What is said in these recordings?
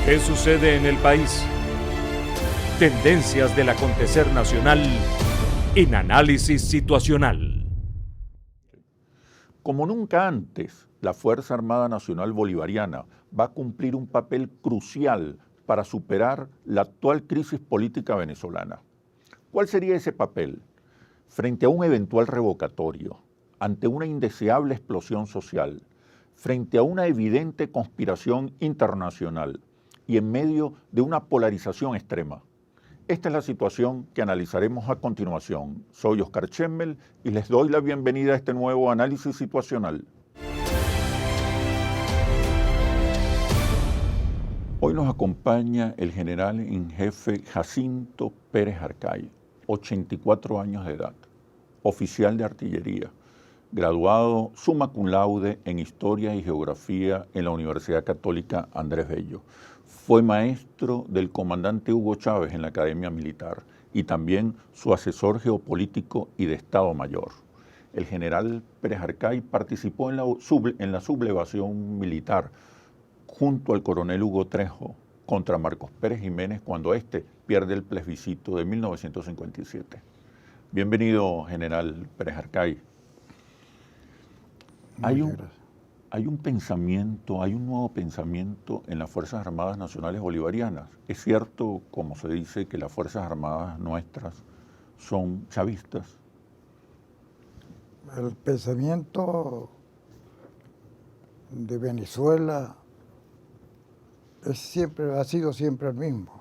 ¿Qué sucede en el país? Tendencias del acontecer nacional en Análisis Situacional. Como nunca antes, la Fuerza Armada Nacional Bolivariana va a cumplir un papel crucial para superar la actual crisis política venezolana. ¿Cuál sería ese papel? Frente a un eventual revocatorio, ante una indeseable explosión social, frente a una evidente conspiración internacional y en medio de una polarización extrema. Esta es la situación que analizaremos a continuación. Soy Oscar Chemmel y les doy la bienvenida a este nuevo análisis situacional. Hoy nos acompaña el general en jefe Jacinto Pérez Arcay, 84 años de edad, oficial de artillería, graduado summa cum laude en Historia y Geografía en la Universidad Católica Andrés Bello. Fue maestro del comandante Hugo Chávez en la Academia Militar y también su asesor geopolítico y de Estado Mayor. El general Pérez Arcay participó en la sublevación militar junto al coronel Hugo Trejo contra Marcos Pérez Jiménez cuando éste pierde el plebiscito de 1957. Bienvenido, general Pérez Arcay. Hay un pensamiento, hay un nuevo pensamiento en las Fuerzas Armadas Nacionales Bolivarianas. Es cierto, como se dice, que las Fuerzas Armadas nuestras son chavistas. El pensamiento de Venezuela ha sido siempre el mismo,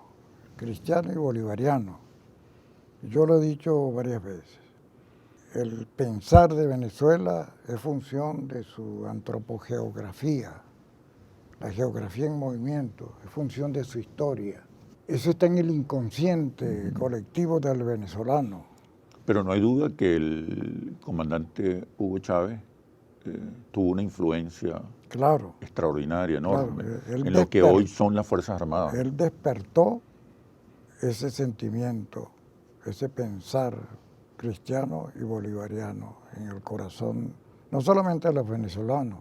cristiano y bolivariano. Yo lo he dicho varias veces. El pensar de Venezuela es función de su antropogeografía, la geografía en movimiento, es función de su historia. Eso está en el inconsciente colectivo del venezolano. Pero no hay duda que el comandante Hugo Chávez tuvo una influencia extraordinaria, enorme, en lo que hoy son las Fuerzas Armadas. Él despertó ese sentimiento, ese pensar cristiano y bolivariano en el corazón, no solamente de los venezolanos,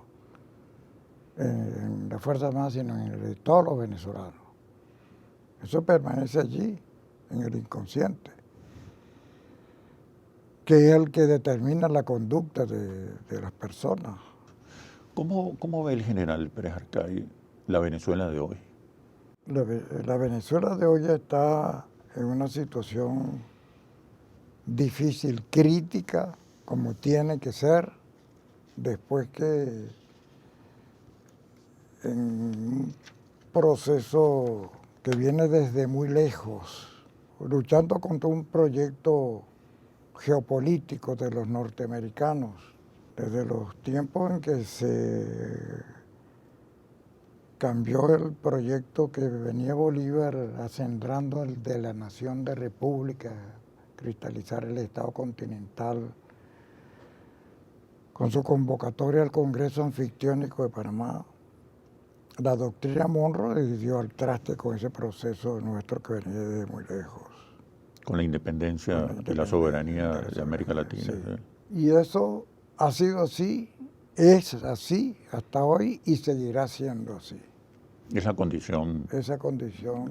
en la Fuerza Armada, sino en el de todos los venezolanos. Eso permanece allí, en el inconsciente, que es el que determina la conducta de las personas. ¿Cómo ve el general Pérez Arcay la Venezuela de hoy? La Venezuela de hoy está en una situación difícil, crítica, como tiene que ser, después que en un proceso que viene desde muy lejos, luchando contra un proyecto geopolítico de los norteamericanos, desde los tiempos en que se cambió el proyecto que venía Bolívar acendrando el de la nación de república, cristalizar el Estado continental, con su convocatoria al Congreso Anfictiónico de Panamá. La doctrina Monroe le dio al traste con ese proceso nuestro que venía desde muy lejos. Con la independencia y la soberanía de América Latina. Sí. Y eso ha sido así, es así hasta hoy y seguirá siendo así. Esa condición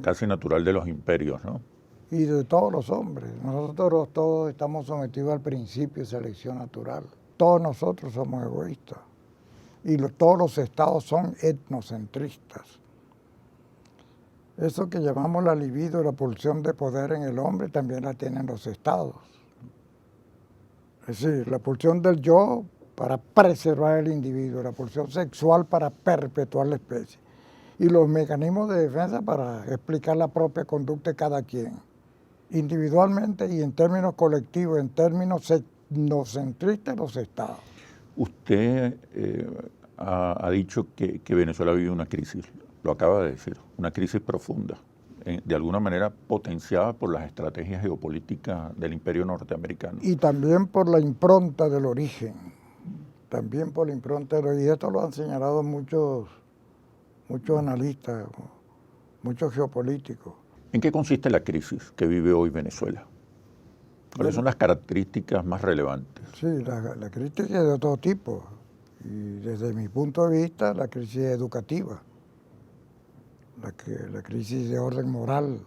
casi natural de los imperios, ¿no? Y de todos los hombres. Nosotros todos estamos sometidos al principio de selección natural. Todos nosotros somos egoístas. Y todos los estados son etnocentristas. Eso que llamamos la libido, la pulsión de poder en el hombre, también la tienen los estados. Es decir, la pulsión del yo para preservar el individuo, la pulsión sexual para perpetuar la especie. Y los mecanismos de defensa para explicar la propia conducta de cada quien, individualmente y en términos colectivos, en términos etnocentristas, los estados. Usted ha dicho que Venezuela vive una crisis, lo acaba de decir, una crisis profunda, de alguna manera potenciada por las estrategias geopolíticas del imperio norteamericano. Y también por la impronta del origen, y esto lo han señalado muchos analistas, muchos geopolíticos. ¿En qué consiste la crisis que vive hoy Venezuela? ¿Cuáles son las características más relevantes? Sí, la crisis es de todo tipo. Y desde mi punto de vista, la crisis educativa. la crisis de orden moral.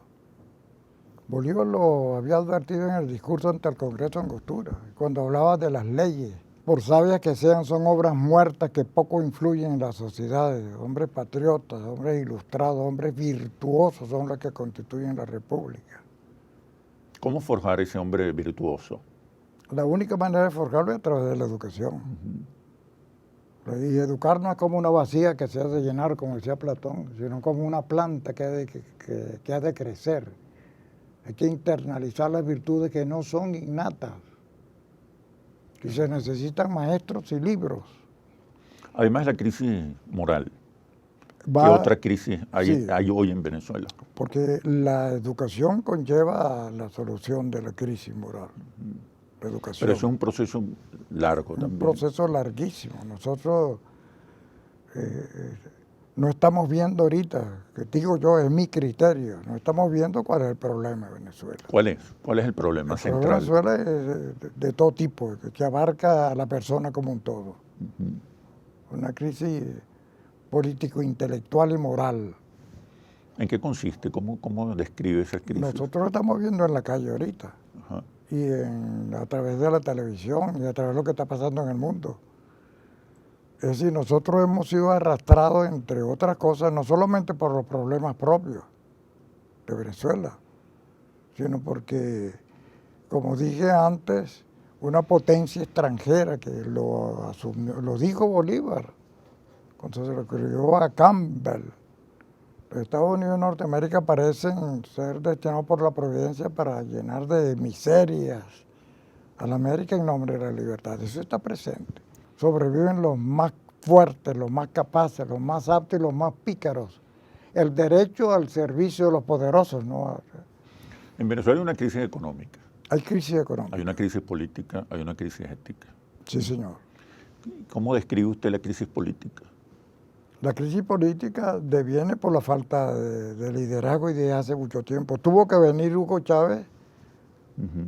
Bolívar lo había advertido en el discurso ante el Congreso en Angostura, cuando hablaba de las leyes. Por sabias que sean, son obras muertas que poco influyen en las sociedades. Hombres patriotas, hombres ilustrados, hombres virtuosos son los que constituyen la República. ¿Cómo forjar ese hombre virtuoso? La única manera de forjarlo es a través de la educación. Y educar no es como una vacía que se hace llenar, como decía Platón, sino como una planta que ha de crecer. Hay que internalizar las virtudes que no son innatas. Y se necesitan maestros y libros. Además de la crisis moral, ¿qué Va- otra crisis sí, hay hoy en Venezuela? porque la educación conlleva la solución de la crisis moral. La educación. Pero eso es un proceso largo Un también. proceso larguísimo. Nosotros no estamos viendo ahorita, que digo yo, es mi criterio, no estamos viendo cuál es el problema de Venezuela. ¿Cuál es? ¿Cuál es el problema El problema de central? Venezuela es de todo tipo, que abarca a la persona como un todo. Una crisis político-intelectual y moral. ¿En qué consiste? ¿Cómo describe esa crisis? Nosotros lo estamos viendo en la calle ahorita, Ajá. y a través de la televisión, y a través de lo que está pasando en el mundo. Es decir, nosotros hemos sido arrastrados, entre otras cosas, no solamente por los problemas propios de Venezuela, sino porque, como dije antes, una potencia extranjera que lo dijo Bolívar, cuando se lo escribió a Campbell. Los Estados Unidos de Norteamérica parecen ser destinados por la providencia para llenar de miserias a la América en nombre de la libertad. Eso está presente. Sobreviven los más fuertes, los más capaces, los más aptos y los más pícaros. El derecho al servicio de los poderosos, ¿no? En Venezuela hay una crisis económica, Hay crisis económica. hay una crisis política, hay una crisis ética. Sí, señor. ¿Cómo describe usted la crisis política? La crisis política deviene por la falta de liderazgo y de hace mucho tiempo. Tuvo que venir Hugo Chávez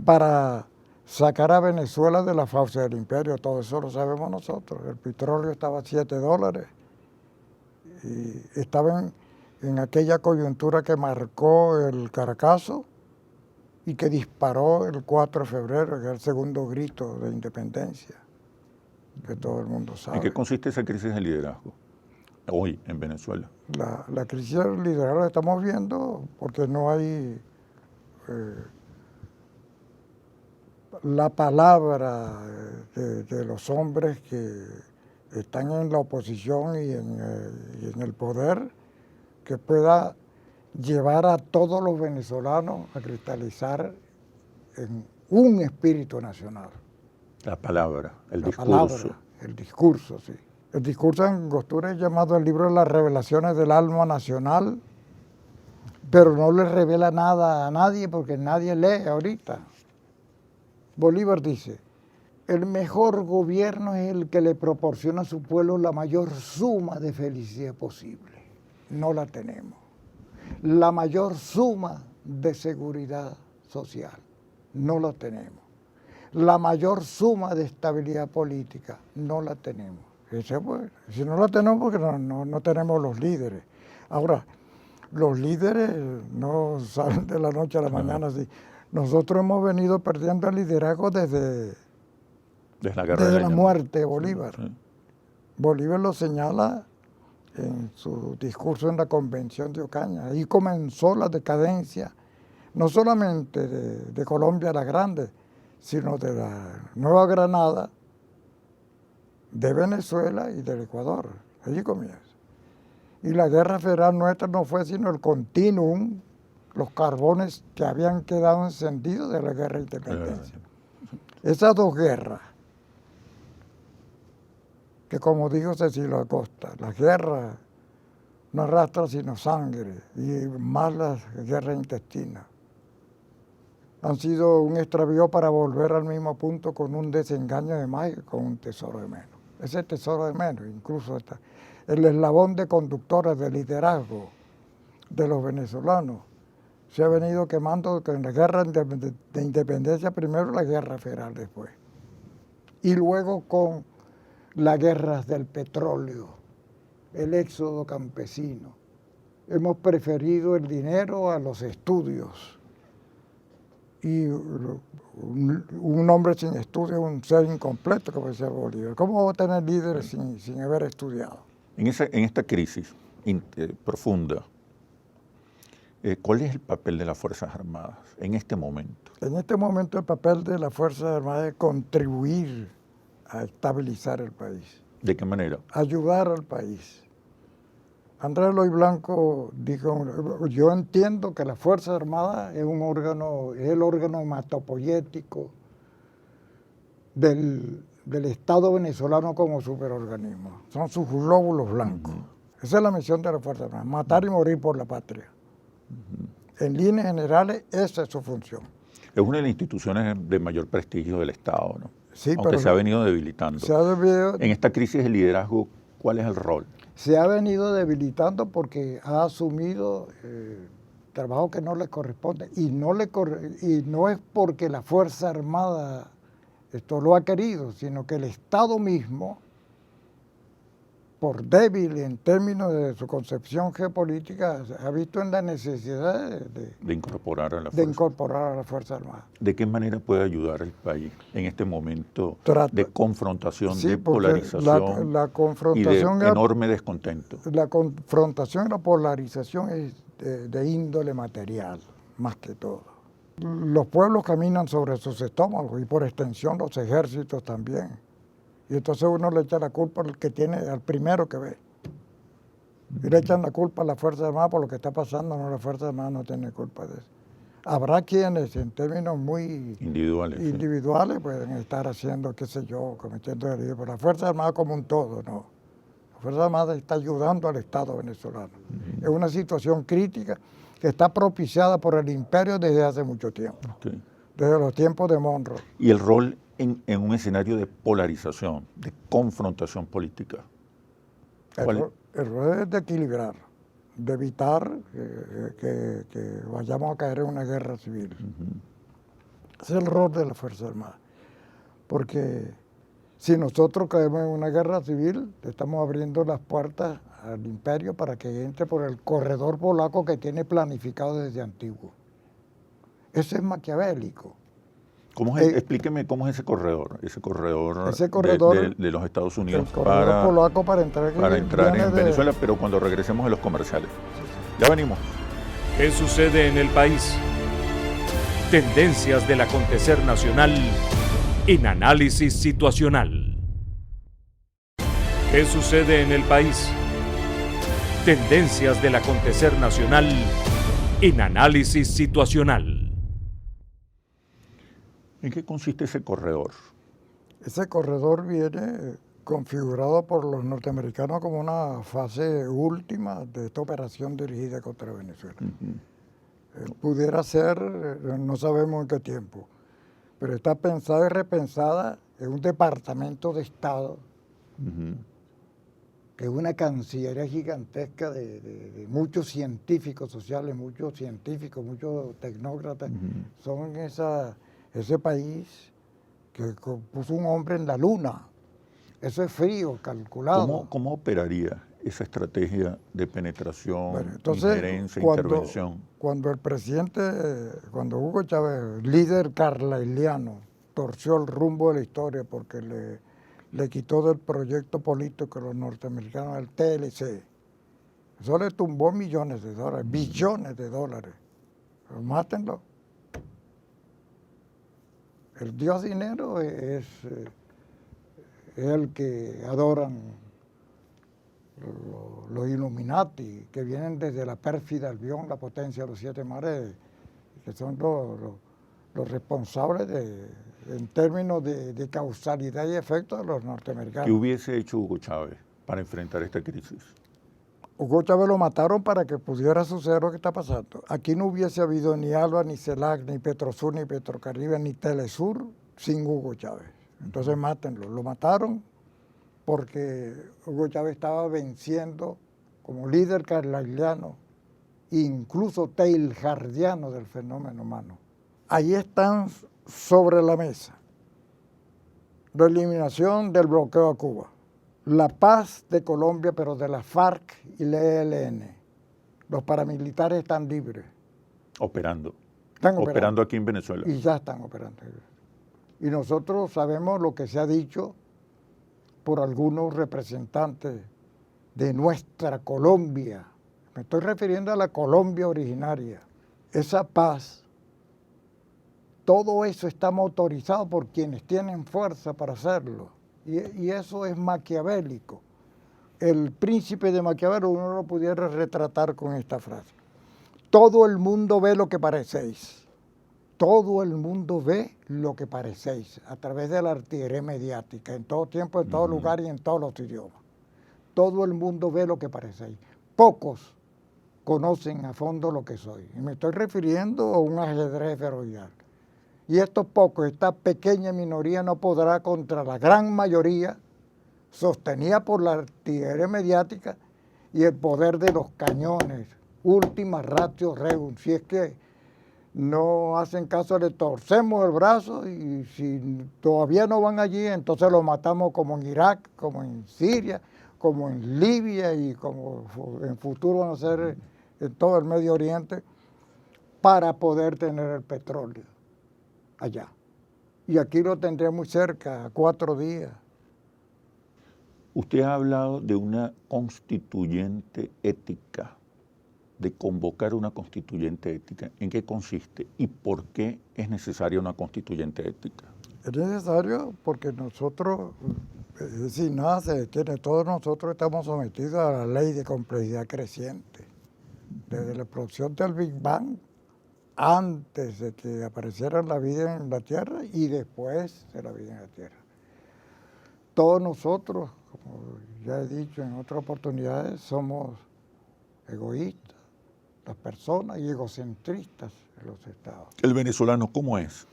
para sacar a Venezuela de la fauce del imperio. Todo eso lo sabemos nosotros. El petróleo estaba a $7 y estaba en aquella coyuntura que marcó el Caracazo y que disparó el 4 de febrero, que es el segundo grito de independencia, que todo el mundo sabe. ¿En qué consiste esa crisis de liderazgo hoy en Venezuela? La crisis del liderazgo la estamos viendo porque no hay la palabra de los hombres que están en la oposición y en el poder que pueda llevar a todos los venezolanos a cristalizar en un espíritu nacional. La palabra, el La discurso. palabra, el discurso, sí. El discurso en Angostura es llamado el libro de las revelaciones del alma nacional, pero no le revela nada a nadie porque nadie lee ahorita. Bolívar dice, el mejor gobierno es el que le proporciona a su pueblo la mayor suma de felicidad posible. No la tenemos. La mayor suma de seguridad social. No la tenemos. La mayor suma de estabilidad política. No la tenemos. Si no la tenemos porque no tenemos los líderes. Ahora, los líderes no salen de la noche a la mañana así. Nosotros hemos venido perdiendo el liderazgo desde la muerte de Bolívar. Sí. Bolívar lo señala en su discurso en la Convención de Ocaña. Ahí comenzó la decadencia, no solamente de Colombia la Grande, sino de la Nueva Granada, de Venezuela y del Ecuador. Allí comienza. Y la guerra federal nuestra no fue sino el continuum, los carbones que habían quedado encendidos de la guerra de independencia. Esas dos guerras, que como dijo Cecilio Acosta, las guerras no arrastran sino sangre, y más las guerras intestinas, han sido un extravío para volver al mismo punto con un desengaño de más y con un tesoro de menos. Ese tesoro de menos, incluso está el eslabón de conductores de liderazgo de los venezolanos, se ha venido quemando con la guerra de independencia primero, la guerra federal después. Y luego con las guerras del petróleo, el éxodo campesino, hemos preferido el dinero a los estudios. Y un hombre sin estudios es un ser incompleto, como decía Bolívar. ¿Cómo va a tener líderes sin haber estudiado? En esta crisis profunda, ¿cuál es el papel de las Fuerzas Armadas en este momento? En este momento el papel de las Fuerzas Armadas es contribuir a estabilizar el país. ¿De qué manera? Ayudar al país. Andrés Eloy Blanco dijo, yo entiendo que la Fuerza Armada es el órgano hematopoyético del Estado venezolano como superorganismo. Son sus glóbulos blancos. Esa es la misión de la Fuerza Armada, matar y morir por la patria. En líneas generales, esa es su función. Es una de las instituciones de mayor prestigio del Estado, ¿no? Sí, aunque se ha venido debilitando. En esta crisis el liderazgo, ¿cuál es el rol? Se ha venido debilitando porque ha asumido trabajo que no le corresponde y no es porque la Fuerza Armada esto lo ha querido, sino que el Estado mismo, por débil en términos de su concepción geopolítica, ha visto en la necesidad de incorporar a la Fuerza Armada. ¿De qué manera puede ayudar el país en este momento de confrontación, de polarización y de enorme descontento? La confrontación y la polarización es de índole material, más que todo. Los pueblos caminan sobre sus estómagos y por extensión los ejércitos también. Y entonces uno le echa la culpa al primero que ve. Y le echan la culpa a la Fuerza Armada por lo que está pasando, no, la Fuerza Armada no tiene culpa de eso. Habrá quienes en términos muy individuales pueden estar haciendo, qué sé yo, cometiendo delitos, pero la Fuerza Armada como un todo, no. La Fuerza Armada está ayudando al Estado venezolano. Es una situación crítica que está propiciada por el imperio desde hace mucho tiempo, desde los tiempos de Monroe. ¿Y el rol en un escenario de polarización, de confrontación política? El rol es de equilibrar, de evitar que vayamos a caer en una guerra civil. Ese es el rol de la Fuerza Armada. Porque si nosotros caemos en una guerra civil, estamos abriendo las puertas al imperio para que entre por el corredor polaco que tiene planificado desde antiguo. Eso es maquiavélico. Explíqueme cómo es ese corredor de los Estados Unidos polaco para entrar en Venezuela, pero cuando regresemos a los comerciales. Ya venimos. ¿Qué sucede en el país? Tendencias del acontecer nacional en análisis situacional. ¿Qué sucede en el país? Tendencias del acontecer nacional en análisis situacional. ¿En qué consiste ese corredor? Ese corredor viene configurado por los norteamericanos como una fase última de esta operación dirigida contra Venezuela. Pudiera ser, no sabemos en qué tiempo, pero está pensada y repensada en un departamento de Estado, que es una cancillería gigantesca de muchos científicos sociales, muchos científicos, tecnócratas, son ese país que puso un hombre en la luna. Eso es frío, calculado. ¿Cómo operaría esa estrategia de penetración, injerencia, intervención? Cuando Hugo Chávez, líder carlailiano, torció el rumbo de la historia porque le quitó del proyecto político de los norteamericanos el TLC. Eso le tumbó millones de dólares, billones de dólares. Pero mátenlo. El dios dinero es el que adoran los Illuminati, que vienen desde la pérfida Albión, la potencia de los siete mares, que son los responsables en términos de causalidad y efecto de los norteamericanos. ¿Qué hubiese hecho Hugo Chávez para enfrentar esta crisis? Hugo Chávez lo mataron para que pudiera suceder lo que está pasando. Aquí no hubiese habido ni ALBA, ni CELAC, ni Petrosur, ni Petrocaribe, ni Telesur sin Hugo Chávez. Entonces mátenlo. Lo mataron porque Hugo Chávez estaba venciendo como líder carlailiano, incluso teilhardiano del fenómeno humano. Ahí están sobre la mesa la eliminación del bloqueo a Cuba, la paz de Colombia, pero de la FARC y la ELN, Los paramilitares están libres. Operando. Están Operando aquí en Venezuela. Y ya están operando. Y nosotros sabemos lo que se ha dicho por algunos representantes de nuestra Colombia. Me estoy refiriendo a la Colombia originaria. Esa paz, todo eso está motorizado por quienes tienen fuerza para hacerlo. Y eso es maquiavélico. El príncipe de Maquiavelo uno lo pudiera retratar con esta frase. Todo el mundo ve lo que parecéis. Todo el mundo ve lo que parecéis a través de la artillería mediática, en todo tiempo, en todo lugar y en todos los idiomas. Todo el mundo ve lo que parecéis. Pocos conocen a fondo lo que soy. Y me estoy refiriendo a un ajedrez ferocidal. Y estos pocos, esta pequeña minoría no podrá contra la gran mayoría, sostenida por la artillería mediática y el poder de los cañones. Última ratio regum. Si es que no hacen caso, le torcemos el brazo y si todavía no van allí, entonces los matamos como en Irak, como en Siria, como en Libia y como en futuro van a ser en todo el Medio Oriente, para poder tener el petróleo allá. Y aquí lo tendré muy cerca, a 4 días. Usted ha hablado de una constituyente ética, de convocar una constituyente ética. ¿En qué consiste y por qué es necesaria una constituyente ética? Es necesario porque nosotros, es decir, nada se detiene, todos nosotros estamos sometidos a la ley de complejidad creciente. Desde la explosión del Big Bang, antes de que apareciera la vida en la Tierra y después de la vida en la Tierra. Todos nosotros, como ya he dicho en otras oportunidades, somos egoístas, las personas, y egocentristas en los estados. ¿El venezolano cómo es?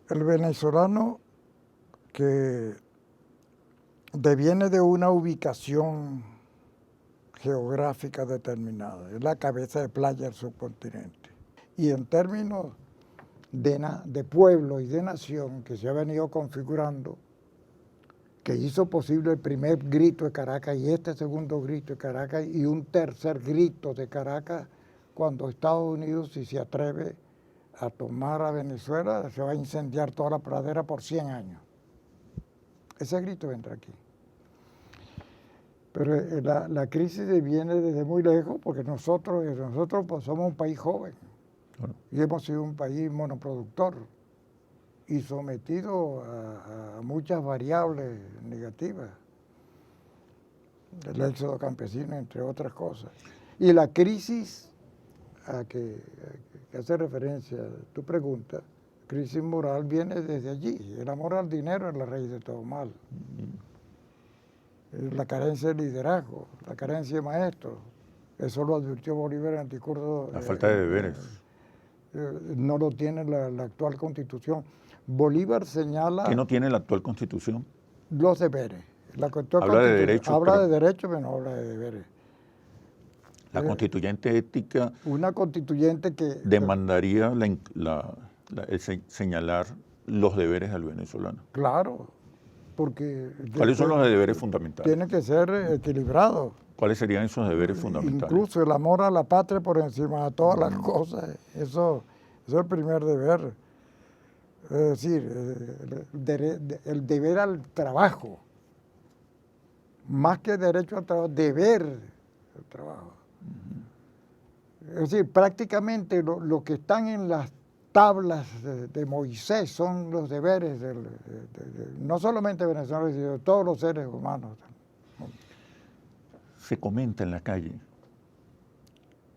El venezolano que deviene de una ubicación geográfica determinada, es la cabeza de playa del subcontinente. Y en términos de pueblo y de nación que se ha venido configurando, que hizo posible el primer grito de Caracas y este segundo grito de Caracas y un tercer grito de Caracas, cuando Estados Unidos, si se atreve a tomar a Venezuela, se va a incendiar toda la pradera por 100 años. Ese grito vendrá aquí. Pero la crisis viene desde muy lejos porque nosotros pues, somos un país joven y hemos sido un país monoproductor y sometido a muchas variables negativas, el éxodo campesino, entre otras cosas. Y la crisis a que hace referencia tu pregunta, crisis moral, viene desde allí. El amor al dinero es la raíz de todo mal. La carencia de liderazgo, la carencia de maestros, eso lo advirtió Bolívar en el discurso. La falta de deberes. No lo tiene la actual Constitución. Bolívar señala... ¿Qué no tiene la actual Constitución? Los deberes. La habla de derechos. Habla de derechos, pero no habla de deberes. La constituyente ética... Una constituyente que... demandaría señalar los deberes al venezolano. Claro, porque... ¿Cuáles son los deberes fundamentales? Tienen que ser equilibrados. ¿Cuáles serían esos deberes fundamentales? Incluso el amor a la patria por encima de todas las cosas. Eso es el primer deber. Es decir, el deber al trabajo. Más que derecho al trabajo, deber al trabajo. Es decir, prácticamente lo que están en las tablas de Moisés son los deberes, no solamente venezolanos, sino de todos los seres humanos. Se comenta en la calle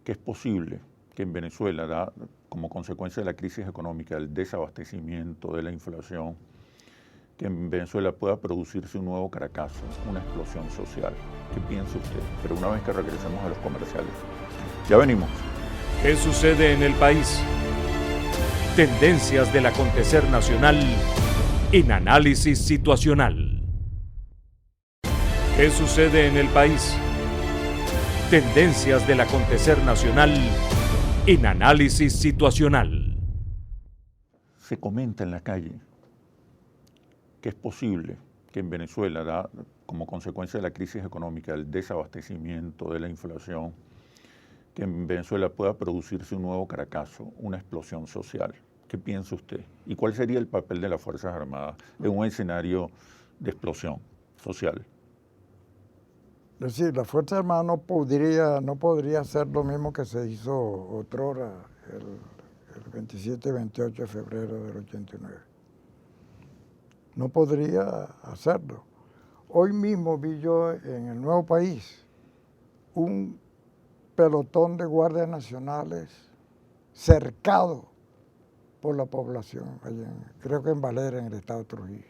que es posible que en Venezuela, como consecuencia de la crisis económica, del desabastecimiento, de la inflación, que en Venezuela pueda producirse un nuevo Caracazo, una explosión social. ¿Qué piensa usted? Pero una vez que regresemos a los comerciales. Ya venimos. ¿Qué sucede en el país? Tendencias del acontecer nacional en análisis situacional. ¿Qué sucede en el país? Tendencias del acontecer nacional en análisis situacional. Se comenta en la calle que es posible que en Venezuela, como consecuencia de la crisis económica, del desabastecimiento, de la inflación, que en Venezuela pueda producirse un nuevo Caracazo, una explosión social. ¿Qué piensa usted? ¿Y cuál sería el papel de las Fuerzas Armadas en un escenario de explosión social? Es decir, la Fuerza Armada no podría hacer lo mismo que se hizo otrora el 27 y 28 de febrero del 89. No podría hacerlo. Hoy mismo vi yo en el Nuevo País un pelotón de guardias nacionales cercado por la población, creo que en Valera, en el estado de Trujillo.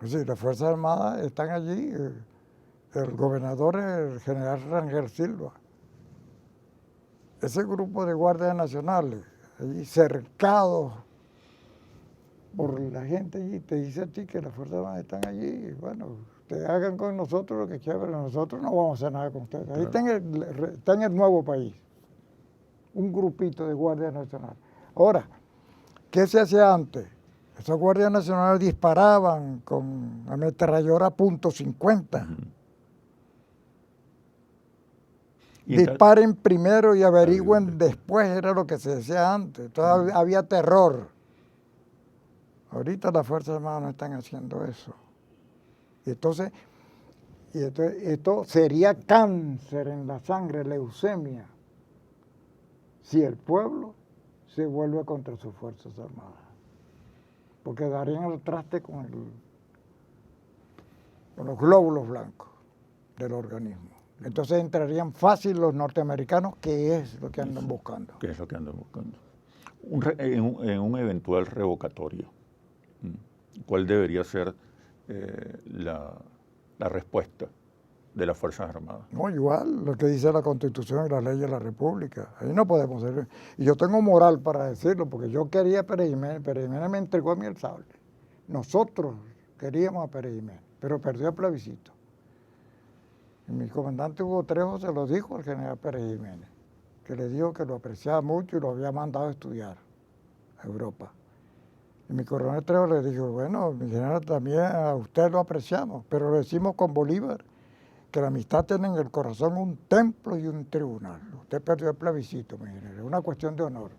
Es decir, las Fuerzas Armadas están allí, el gobernador es el general Rangel Silva. Ese grupo de guardias nacionales, allí cercados por la gente allí, te dice a ti que las Fuerzas Armadas están allí, y bueno, ustedes hagan con nosotros lo que quieran, nosotros no vamos a hacer nada con ustedes. Ahí está en el Nuevo País, un grupito de guardias nacionales. Ahora, ¿qué se hacía antes? Esos guardias nacionales disparaban con ametralladora .50. Disparen primero y averigüen después, era lo que se decía antes. Entonces había terror. Ahorita las Fuerzas Armadas no están haciendo eso. Y entonces esto sería cáncer en la sangre, leucemia, si el pueblo se vuelve contra sus Fuerzas Armadas. Porque darían el traste con los glóbulos blancos del organismo. Entonces entrarían fácil los norteamericanos, que es lo que andan buscando. ¿Qué es lo que andan buscando? En un eventual revocatorio, ¿cuál debería ser la respuesta de las Fuerzas Armadas? No, igual, lo que dice la Constitución y las leyes de la República. Ahí no podemos ser. Y yo tengo moral para decirlo, porque yo quería a Pérez Jiménez. Pérez Jiménez me entregó a mí el sable. Nosotros queríamos a Pérez Jiménez, pero perdió el plebiscito. Y mi comandante Hugo Trejo se lo dijo al general Pérez Jiménez, que le dijo que lo apreciaba mucho y lo había mandado a estudiar a Europa. Y mi coronel Trejo le dijo, bueno, mi general, también a usted lo apreciamos, pero lo decimos con Bolívar, que la amistad tiene en el corazón un templo y un tribunal. Usted perdió el plebiscito, mi general, es una cuestión de honor.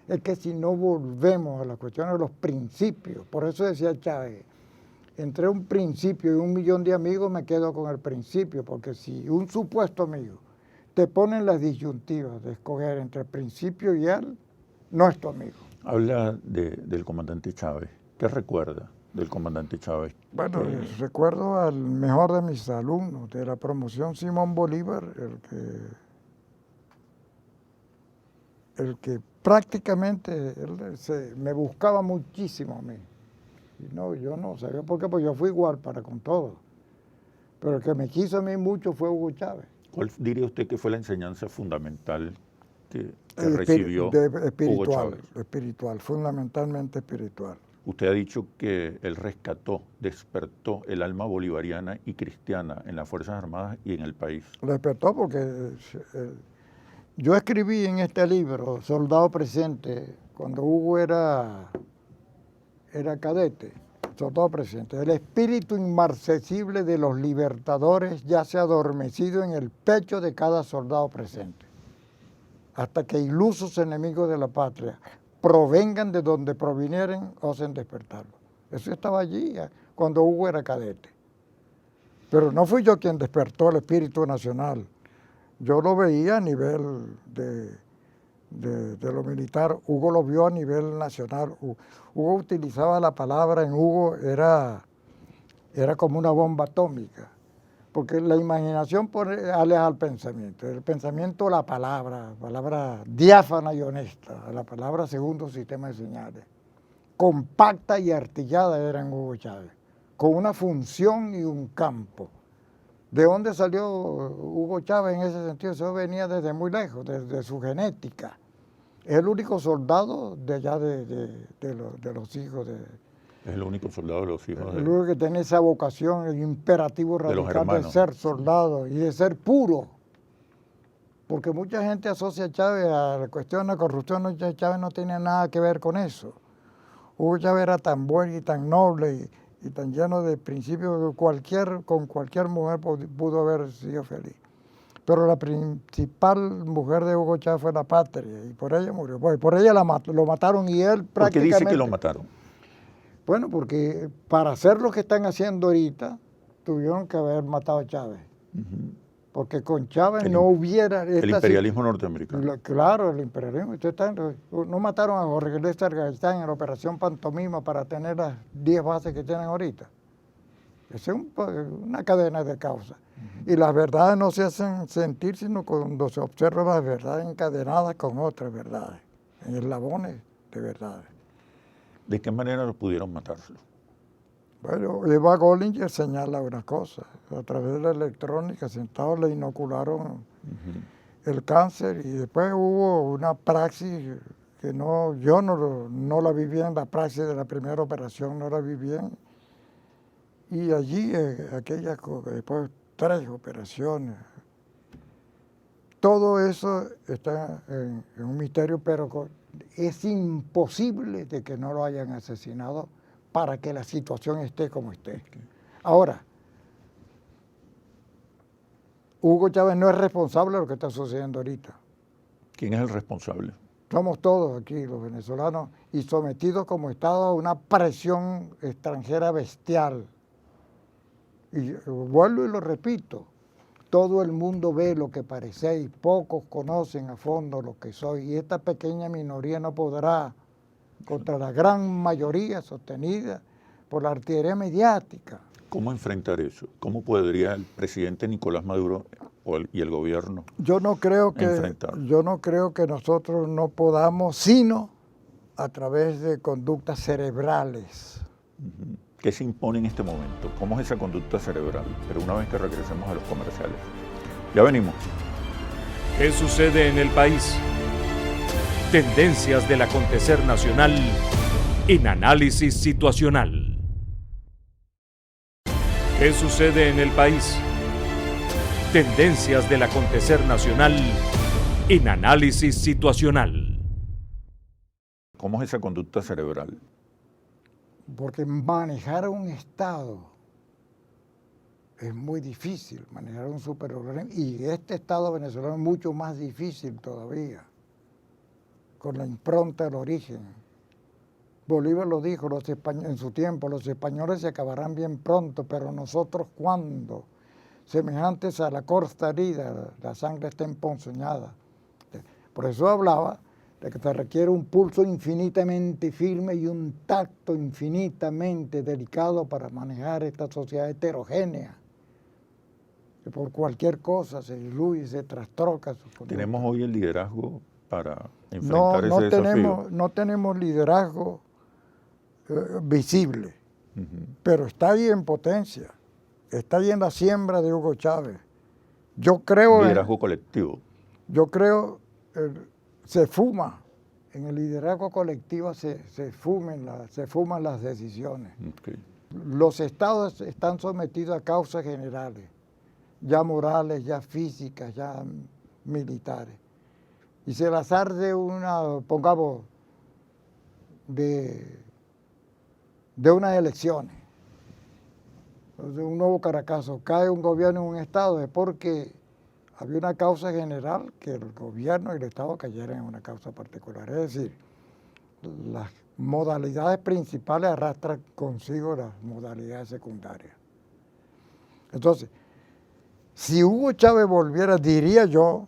Es que si no volvemos a la cuestión de los principios, por eso decía Chávez, entre un principio y 1 millón de amigos me quedo con el principio, porque si un supuesto amigo te pone en las disyuntivas de escoger entre el principio y él, no es tu amigo. Habla del comandante Chávez. ¿Qué recuerda del comandante Chávez? Bueno, recuerdo al mejor de mis alumnos de la promoción, Simón Bolívar, el que prácticamente me buscaba muchísimo a mí. Y no, yo no sabía por qué, pues yo fui igual para con todo. Pero el que me quiso a mí mucho fue Hugo Chávez. ¿Cuál diría usted que fue la enseñanza fundamental que recibió Hugo Chávez? Espiritual, fundamentalmente espiritual. Usted ha dicho que él despertó el alma bolivariana y cristiana en las Fuerzas Armadas y en el país. Lo despertó porque yo escribí en este libro, Soldado Presente, cuando Hugo era cadete, soldado presente. El espíritu inmarcesible de los libertadores ya se ha adormecido en el pecho de cada soldado presente, hasta que ilusos enemigos de la patria provengan de donde provinieren, osen despertarlo. Eso estaba allí cuando Hugo era cadete. Pero no fui yo quien despertó el espíritu nacional. Yo lo veía a nivel de lo militar. Hugo lo vio a nivel nacional. Hugo utilizaba la palabra, en Hugo era como una bomba atómica, porque la imaginación aleja al pensamiento. El pensamiento, la palabra diáfana y honesta, la palabra segundo sistema de señales, compacta y artillada era en Hugo Chávez, con una función y un campo. ¿De dónde salió Hugo Chávez en ese sentido? Eso venía desde muy lejos, desde su genética. Es el único soldado de allá de los hijos de... Es el único soldado de los hijos de... El único que tiene esa vocación, el imperativo radical de ser soldado y de ser puro. Porque mucha gente asocia a Chávez a la cuestión de la corrupción. Chávez no tiene nada que ver con eso. Hugo Chávez era tan bueno y tan noble y tan lleno de principios que con cualquier mujer pudo haber sido feliz. pero la principal mujer de Hugo Chávez fue la patria, y por ella murió. Pues por ella lo mataron y él prácticamente... ¿Por qué dice que lo mataron? Bueno, porque para hacer lo que están haciendo ahorita, tuvieron que haber matado a Chávez. Porque con Chávez no hubiera... El imperialismo norteamericano. Claro, el imperialismo. No mataron a Jorge Luis Argaitán en la operación Pantomima para tener las 10 bases que tienen ahorita. Esa es una cadena de causas. Y las verdades no se hacen sentir, sino cuando se observan las verdades encadenadas con otras verdades, en eslabones de verdades. ¿De qué manera lo pudieron matárselo? Bueno, Eva Gollinger señala una cosa. A través de la electrónica, sentados le inocularon el cáncer, y después hubo una praxis que yo no la vi bien, la praxis de la primera operación no la vi bien. Y allí, después 3 operaciones. Todo eso está en un misterio, pero es imposible de que no lo hayan asesinado para que la situación esté como esté. Ahora, Hugo Chávez no es responsable de lo que está sucediendo ahorita. ¿Quién es el responsable? Somos todos aquí, los venezolanos, y sometidos como Estado a una presión extranjera bestial. Y vuelvo y lo repito, todo el mundo ve lo que parecéis, pocos conocen a fondo lo que soy, y esta pequeña minoría no podrá contra la gran mayoría sostenida por la artillería mediática. ¿Cómo enfrentar eso? ¿Cómo podría el presidente Nicolás Maduro y el gobierno enfrentarlo? Yo no creo que nosotros no podamos, sino a través de conductas cerebrales. ¿Qué se impone en este momento? ¿Cómo es esa conducta cerebral? Pero una vez que regresemos a los comerciales. Ya venimos. ¿Qué sucede en el país? Tendencias del acontecer nacional en Análisis Situacional. ¿Qué sucede en el país? Tendencias del acontecer nacional en Análisis Situacional. ¿Cómo es esa conducta cerebral? Porque manejar un Estado es muy difícil, manejar un superorganismo, y este Estado venezolano es mucho más difícil todavía, con la impronta del origen. Bolívar lo dijo en su tiempo, los españoles se acabarán bien pronto, pero nosotros ¿cuándo? Semejantes a la corta herida, la sangre está emponzoñada. Por eso hablaba de que se requiere un pulso infinitamente firme y un tacto infinitamente delicado para manejar esta sociedad heterogénea, que por cualquier cosa se diluye, se trastroca. ¿Tenemos hoy el liderazgo para enfrentar ese desafío? No tenemos liderazgo visible, pero está ahí en potencia, está ahí en la siembra de Hugo Chávez. Yo creo... Liderazgo colectivo. Yo creo... se fuma, en el liderazgo colectivo se fuman las decisiones. Okay. Los estados están sometidos a causas generales, ya morales, ya físicas, ya militares. Y se las arde pongamos, de unas elecciones, de un nuevo Caracazo, cae un gobierno en un estado, es porque había una causa general que el gobierno y el Estado cayeran en una causa particular. Es decir, las modalidades principales arrastran consigo las modalidades secundarias. Entonces, si Hugo Chávez volviera, diría yo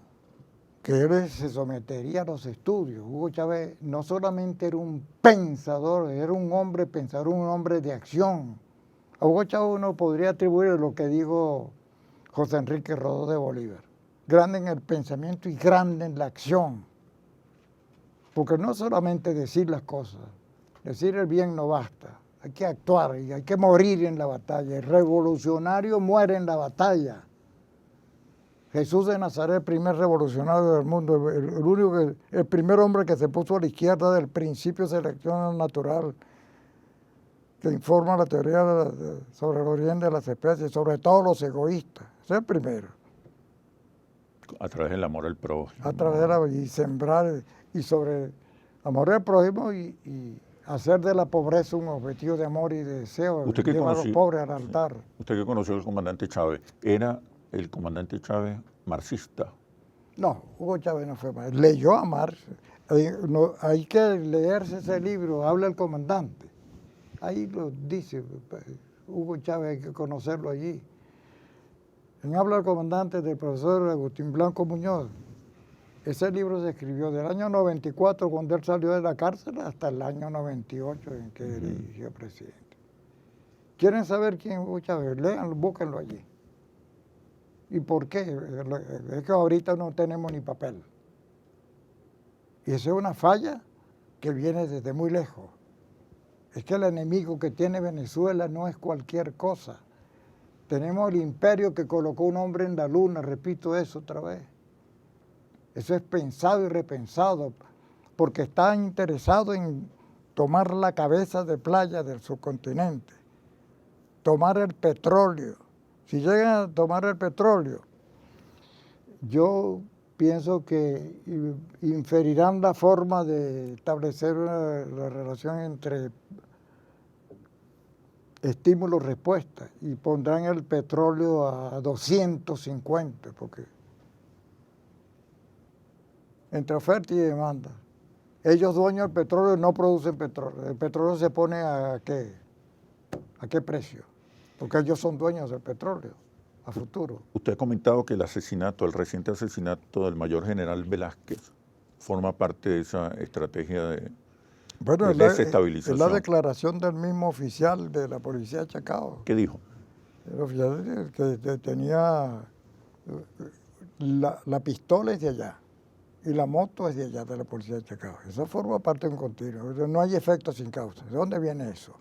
que él se sometería a los estudios. Hugo Chávez no solamente era un pensador, era un hombre pensador, un hombre de acción. A Hugo Chávez uno podría atribuir lo que dijo José Enrique Rodó de Bolívar. Grande en el pensamiento y grande en la acción. Porque no solamente decir las cosas, decir el bien no basta, hay que actuar y hay que morir en la batalla. El revolucionario muere en la batalla. Jesús de Nazaret, el primer revolucionario del mundo, el primer hombre que se puso a la izquierda del principio de selección natural, que informa la teoría sobre el origen de las especies, sobre todo los egoístas. Ese es el primero. A través del amor al prójimo. A través y sembrar, y sobre amor al prójimo y hacer de la pobreza un objetivo de amor y de deseo. ¿Usted que llevar conoció, a los pobres al altar. Usted que conoció al comandante Chávez, ¿era el comandante Chávez marxista. No, Hugo Chávez no fue marxista. Leyó a Marx. Hay que leerse ese libro, habla el comandante. Ahí lo dice, Hugo Chávez hay que conocerlo allí. En Habla el comandante del profesor Agustín Blanco Muñoz. Ese libro se escribió del año 94, cuando él salió de la cárcel, hasta el año 98, en que eligió presidente. ¿Quieren saber quién es Hugo Chávez? Léanlo, búsquenlo allí. ¿Y por qué? Es que ahorita no tenemos ni papel. Y esa es una falla que viene desde muy lejos. Es que el enemigo que tiene Venezuela no es cualquier cosa. Tenemos el imperio que colocó un hombre en la luna, repito eso otra vez. Eso es pensado y repensado, porque está interesado en tomar la cabeza de playa del subcontinente, tomar el petróleo. Si llegan a tomar el petróleo, yo pienso que inferirán la forma de establecer la relación entre estímulo-respuesta y pondrán el petróleo a 250, porque entre oferta y demanda. Ellos dueños del petróleo no producen petróleo. El petróleo se pone ¿a qué precio? Porque ellos son dueños del petróleo a futuro. Usted ha comentado que el reciente asesinato del mayor general Velázquez forma parte de esa estrategia de desestabilización. Es la declaración del mismo oficial de la policía de Chacao. ¿Qué dijo? El oficial que tenía la pistola es de allá y la moto es de allá, de la policía de Chacao. Eso forma parte de un continuo. No hay efecto sin causa. ¿De dónde viene eso?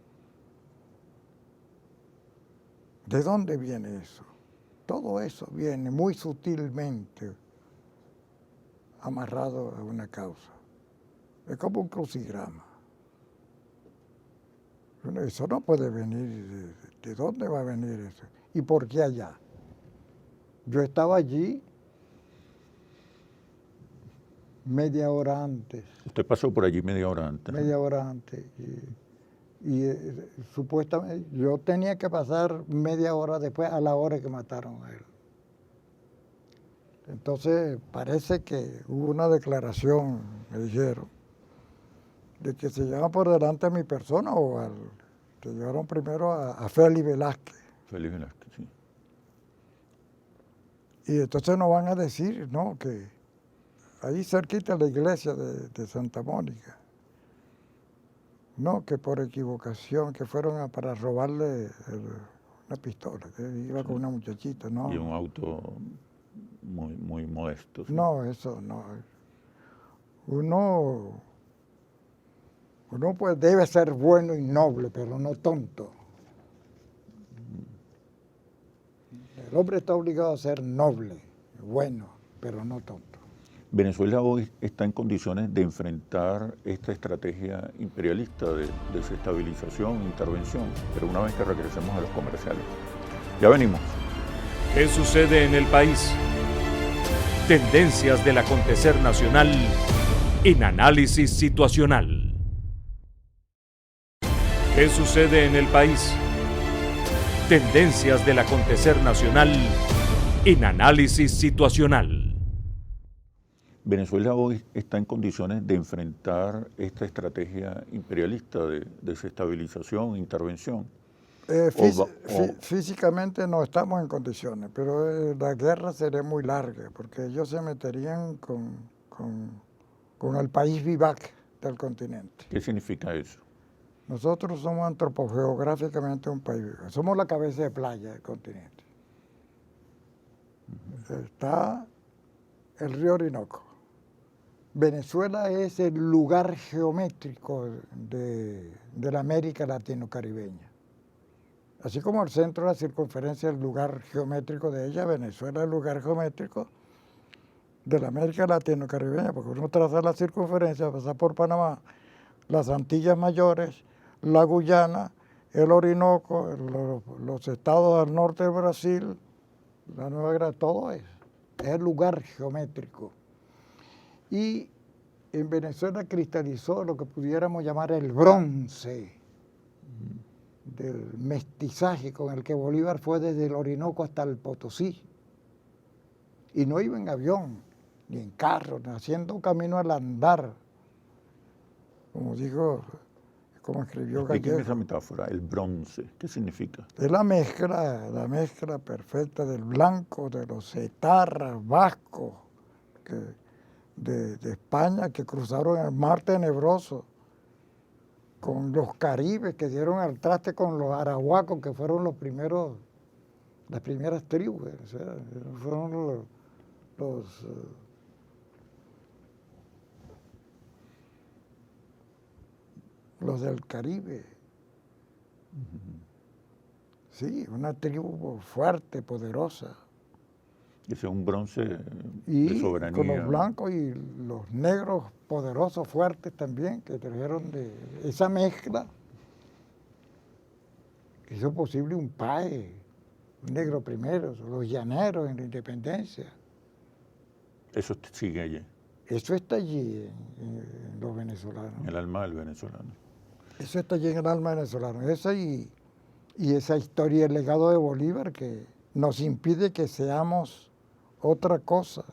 ¿De dónde viene eso? Todo eso viene muy sutilmente amarrado a una causa. Es como un crucigrama. Eso no puede venir. ¿De dónde va a venir eso? ¿Y por qué allá? Yo estaba allí media hora antes. Usted pasó por allí media hora antes. Media hora antes. Y supuestamente yo tenía que pasar media hora después a la hora que mataron a él. Entonces parece que hubo una declaración, me dijeron, de que se llevan por delante a mi persona o que llevaron primero a Félix Velázquez. Félix Velázquez, sí. Y entonces nos van a decir, ¿no?, que ahí cerquita de la iglesia de Santa Mónica, no, que por equivocación, que fueron para robarle una pistola, que iba con una muchachita, ¿no? Y un auto muy, muy modesto. ¿Sí? No, eso no. Uno pues debe ser bueno y noble, pero no tonto. El hombre está obligado a ser noble, bueno, pero no tonto. Venezuela hoy está en condiciones de enfrentar esta estrategia imperialista de desestabilización e intervención, pero una vez que regresemos a los comerciales. Ya venimos. ¿Qué sucede en el país? Tendencias del acontecer nacional en análisis situacional. ¿Qué sucede en el país? Tendencias del acontecer nacional en análisis situacional. Venezuela hoy está en condiciones de enfrentar esta estrategia imperialista de desestabilización e intervención. Físicamente no estamos en condiciones, pero la guerra sería muy larga, porque ellos se meterían con el país vivac del continente. ¿Qué significa eso? Nosotros somos antropogeográficamente un país vivac, somos la cabeza de playa del continente. Está el río Orinoco. Venezuela es el lugar geométrico de la América latino-caribeña. Así como el centro de la circunferencia es el lugar geométrico de ella, Venezuela es el lugar geométrico de la América latino-caribeña, porque uno traza la circunferencia, pasa por Panamá, las Antillas Mayores, la Guyana, el Orinoco, los estados del norte de Brasil, la Nueva Granada, todo es el lugar geométrico. Y en Venezuela cristalizó lo que pudiéramos llamar el bronce del mestizaje con el que Bolívar fue desde el Orinoco hasta el Potosí. y no iba en avión, ni en carro, ni haciendo un camino al andar, como dijo, como escribió Explíqueme Gallego. esa metáfora, el bronce, ¿qué significa? Es la mezcla perfecta del blanco, de los etarras vascos de España que cruzaron el mar Tenebroso, con los caribes que dieron al traste con los arahuacos, que fueron las primeras tribus, o sea, fueron los del Caribe. Sí, una tribu fuerte, poderosa. Ese es un bronce de Y soberanía. con los blancos y los negros poderosos, fuertes también, que trajeron de esa mezcla, que hizo posible un país, un negro primero, los llaneros en la independencia. Eso sigue allí, Eso está allí en los venezolanos. en el alma del venezolano. Eso está allí en el alma venezolano. Esa y esa historia y el legado de Bolívar que nos impide que seamos otra cosa.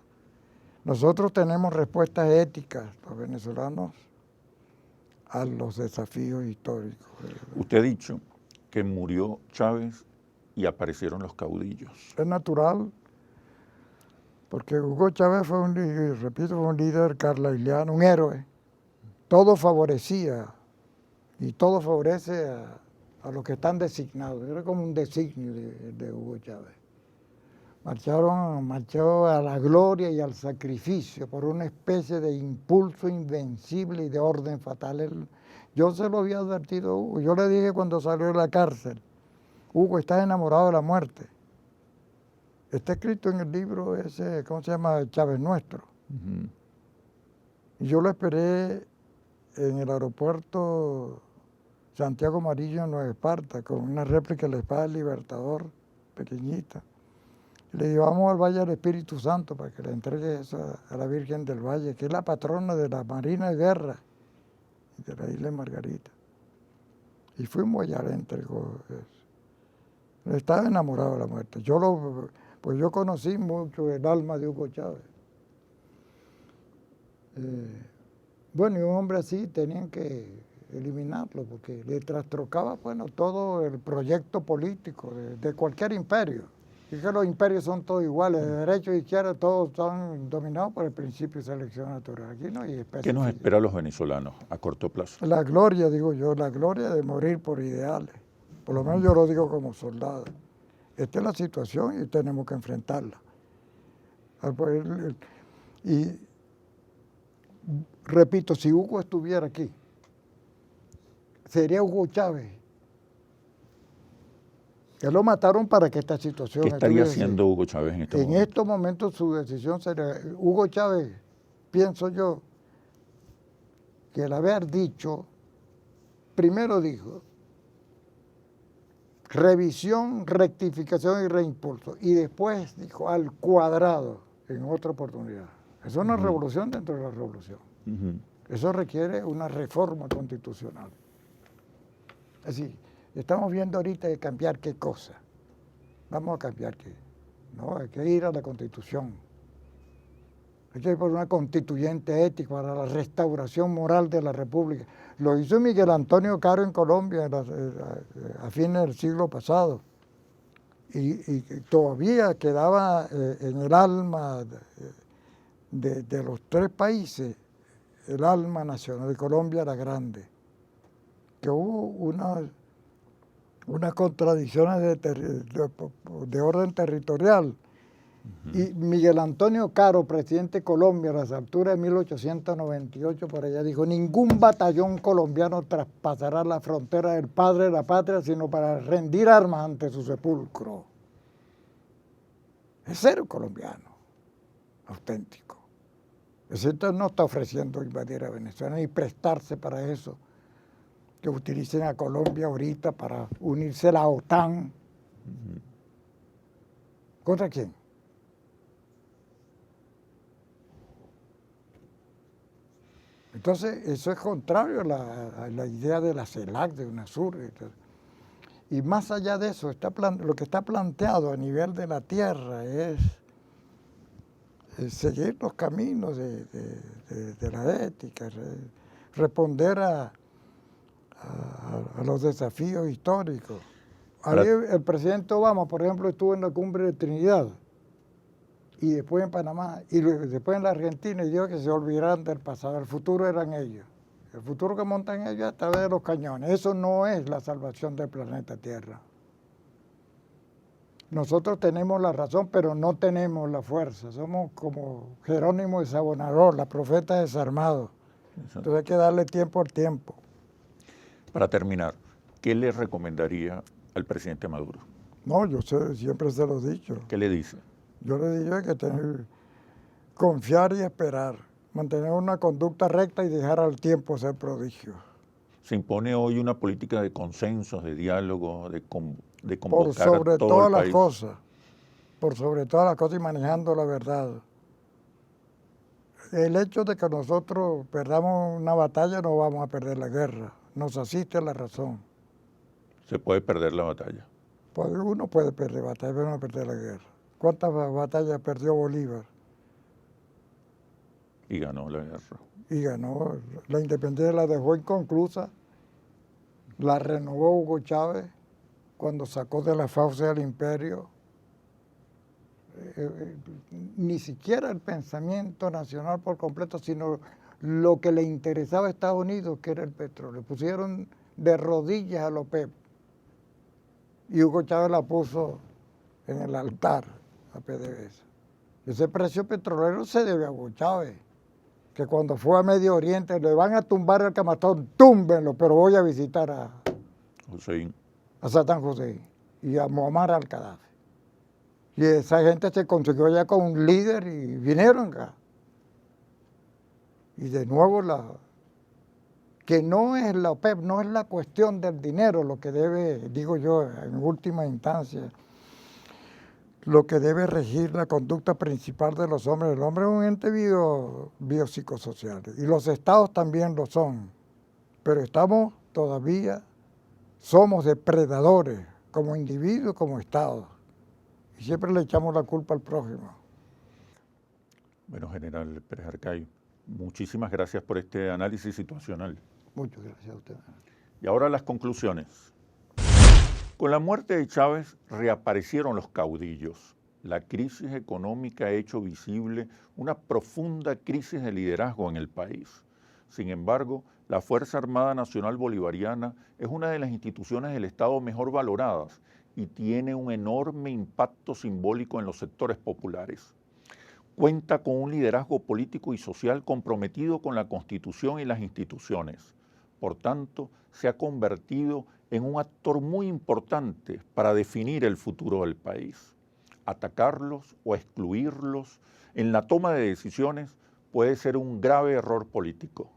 Nosotros tenemos respuestas éticas, los venezolanos, a los desafíos históricos. Usted ha dicho que murió Chávez y aparecieron los caudillos. Es natural, porque Hugo Chávez fue fue un líder carlisleano, un héroe. Todo favorecía y todo favorece a los que están designados. Era como un designio de Hugo Chávez. Marchó a la gloria y al sacrificio por una especie de impulso invencible y de orden fatal. Yo se lo había advertido a Hugo. Yo le dije cuando salió de la cárcel, Hugo, estás enamorado de la muerte. Está escrito en el libro ese, ¿cómo se llama? Chávez Nuestro. Uh-huh. Y yo lo esperé en el aeropuerto Santiago Marillo en Nueva Esparta, con una réplica de la espada del Libertador, pequeñita. Le llevamos al Valle del Espíritu Santo para que le entregue eso a la Virgen del Valle, que es la patrona de la Marina de Guerra y de la isla de Margarita. Y fuimos allá, le entregó eso. Estaba enamorado de la muerte. Pues yo conocí mucho el alma de Hugo Chávez. Bueno, y un hombre así tenían que eliminarlo, porque le trastrocaba, bueno, todo el proyecto político de cualquier imperio. Y que los imperios son todos iguales, de derecha e izquierda, todos están dominados por el principio de selección natural. Aquí no hay especies. ¿Qué nos espera a los venezolanos a corto plazo? La gloria, digo yo, la gloria de morir por ideales. Por lo menos yo lo digo como soldado. Esta es la situación y tenemos que enfrentarla. Y repito, si Hugo estuviera aquí, sería Hugo Chávez. Que lo mataron para que esta situación... ¿Qué estaría haciendo Hugo Chávez en este momento? En estos momentos su decisión sería... Hugo Chávez, pienso yo, que el haber dicho, primero dijo, revisión, rectificación y reimpulso, y después dijo al cuadrado en otra oportunidad. Eso es una revolución dentro de la revolución. Eso requiere una reforma constitucional. Así, estamos viendo ahorita de cambiar qué cosa. Vamos a cambiar qué. No, hay que ir a la Constitución. Hay que ir por una constituyente ética para la restauración moral de la República. Lo hizo Miguel Antonio Caro en Colombia a fines del siglo pasado. Y todavía quedaba en el alma de los tres países, el alma nacional. De Colombia era grande. Que hubo unas contradicciones de orden territorial. Y Miguel Antonio Caro, presidente de Colombia, a las alturas de 1898, por allá, dijo, ningún batallón colombiano traspasará la frontera del padre de la patria, sino para rendir armas ante su sepulcro. Es ser un colombiano, auténtico. Ese no está ofreciendo invadir a Venezuela ni prestarse para eso. Que utilicen a Colombia ahorita para unirse a la OTAN. ¿Contra quién? Entonces, eso es contrario a la idea de la CELAC, de UNASUR. Y más allá de eso, lo que está planteado a nivel de la tierra es seguir los caminos de la ética, responder a los desafíos históricos. Ahí el presidente Obama, por ejemplo, estuvo en la cumbre de Trinidad y después en Panamá y después en la Argentina y dijo que se olvidaran del pasado. El futuro eran ellos. El futuro que montan ellos a través de los cañones. Eso no es la salvación del planeta Tierra. Nosotros tenemos la razón, pero no tenemos la fuerza. Somos como Jerónimo de Savonarrola, profeta desarmado. Entonces hay que darle tiempo al tiempo. Para terminar, ¿qué le recomendaría al presidente Maduro? No, yo siempre se lo he dicho. ¿Qué le dice? Yo le digo que confiar y esperar, mantener una conducta recta y dejar al tiempo ser prodigio. Se impone hoy una política de consensos, de diálogo, de convocar por sobre a todo todas el las país. cosas, por sobre todas las cosas y manejando la verdad. El hecho de que nosotros perdamos una batalla no vamos a perder la guerra, nos asiste la razón. Se puede perder la batalla. Pues uno puede perder batalla, pero no perder la guerra. ¿Cuántas batallas perdió Bolívar? Y ganó la guerra. Y ganó. La independencia la dejó inconclusa, la renovó Hugo Chávez cuando sacó de las fauces al imperio. Ni siquiera el pensamiento nacional por completo, sino lo que le interesaba a Estados Unidos, que era el petróleo. Pusieron de rodillas a la OPEP y Hugo Chávez la puso en el altar a PDVSA. Ese precio petrolero se debe a Hugo Chávez, que cuando fue a Medio Oriente le van a tumbar el Camatón, túmbenlo, pero voy a visitar a Saddam Hussein y a Muammar al-Qaddafi. Y esa gente se consiguió ya con un líder y vinieron acá. Y de nuevo, que no es la OPEP, no es la cuestión del dinero lo que debe, digo yo, en última instancia, lo que debe regir la conducta principal de los hombres. El hombre es un ente biopsicosocial y los estados también lo son, pero estamos todavía, somos depredadores como individuos, como estados, y siempre le echamos la culpa al prójimo. Bueno, general Pérez Arcay, muchísimas gracias por este análisis situacional. Muchas gracias a usted. Y ahora las conclusiones. Con la muerte de Chávez reaparecieron los caudillos. La crisis económica ha hecho visible una profunda crisis de liderazgo en el país. Sin embargo, la Fuerza Armada Nacional Bolivariana es una de las instituciones del Estado mejor valoradas y tiene un enorme impacto simbólico en los sectores populares. Cuenta con un liderazgo político y social comprometido con la Constitución y las instituciones. Por tanto, se ha convertido en un actor muy importante para definir el futuro del país. Atacarlos o excluirlos en la toma de decisiones puede ser un grave error político.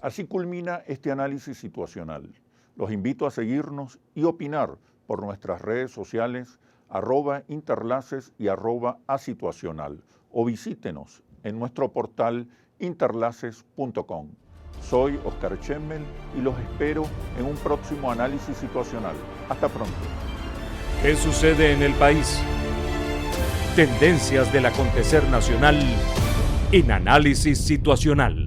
Así culmina este análisis situacional. Los invito a seguirnos y opinar por nuestras redes sociales @interlaces y @asituacional o visítenos en nuestro portal interlaces.com. Soy Oscar Chemmel y los espero en un próximo análisis situacional. Hasta pronto. ¿Qué sucede en el país? Tendencias del acontecer nacional en Análisis Situacional.